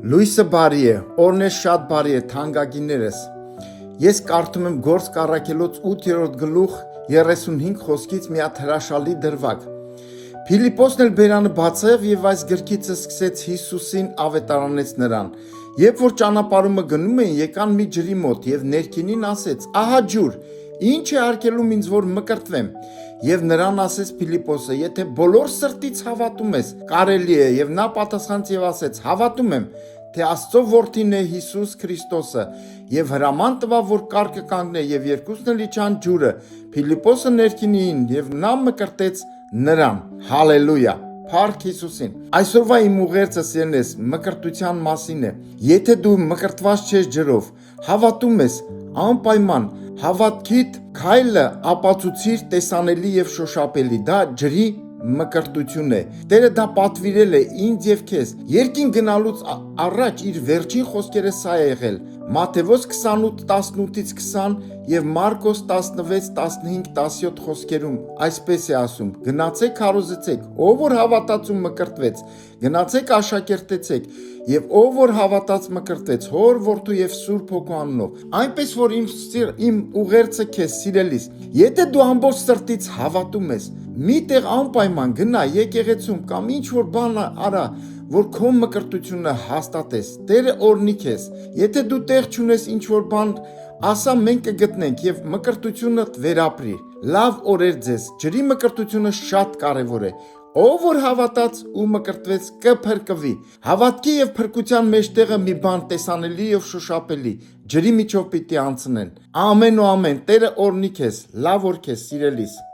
Լույսը բարի է, օրն է շատ բարի է, թանկագիններս։ Ես կարդում եմ Գործ առաքելոց 8-րդ գլուխ 35 խոսքից մի հատ հրաշալի դրվագ։ Փիլիպոսն էլ բերանը բացավ եւ այս գրքիցը սկսեց Հիսուսին ավետարանեց նրան։ Երբ որ ճանապարհումը գնում էին, եկան մի ջրի մոտ եւ ներքինին ասեց. «Ահա ջուր, ինչ է արկելում ինձ որ մկրտվեմ»։ Եվ նրան ասեց Փիլիպոսը. «Եթե բոլոր սրտից հավատում ես, կարելի է»։ Եվ նա պատասխանեց եւ ասեց. «Հավատում եմ, թե Աստծո որդին է Հիսուս Քրիստոսը»։ Եվ հրաման տվավ, որ կառքը կանգնե, եւ երկուսն էլ իջան ջուրը, Փիլիպոսը ներքինին, եւ նա մկրտեց նրան։ Հալելույա։ Փառք Հիսուսին։ Այսօրվա իմ ուղերձը սիրելիներս մկրտության մասին է։ Եթե դու մկրտված ես ջրով, հավատում ես, անպայման հավատքիդ քայլը ապացուցիր տեսանելի եւ շոշափելի, դա ջրի մկրտություն է։ Տերը դա պատվիրել է ինձ եւ քեզ։ Երկին գնալուց առաջ իր վերջին խոսքերը սա է եղել։ Մատթեոս 28:18-ից 20 եւ Մարկոս 16:15-17 խոսքերում այսպես է ասում. գնացեք քարոզեցեք, ով որ հավատաց ու մկրտվեց, գնացեք աշակերտեցեք, եւ ով որ հավատաց մկրտվեց, Հոր, Որդու եւ Սուրբ Հոգու անունով։ Այնպես որ իմ ուղերձը քեզ սիրելիս, եթե դու ամբողջ սրտից հավատում ես, միտեղ անպայման գնա եկեղեցում կամ ինչ որ բան արա, որ քո մկրտությունը հաստատես, Տերը օրհնի քեզ։ Եթե դու տեղ չունես ինչ որ բան, ասա մենք կգտնենք եւ մկրտությունդ վերապրի։ Լավ օրեր ձեզ։ Ջրի մկրտությունը շատ կարեւոր է։ Ով որ հավատաց ու մկրտվեց կփրկվի։ Հավատքի եւ փրկության մեջտեղը մի բան տեսանելի եւ շոշափելի ջրի միջով պիտի անցնեն։ Ամեն ու ամեն։ Տերը օրհնի քեզ։ Լավ օր քեզ սիրելիս։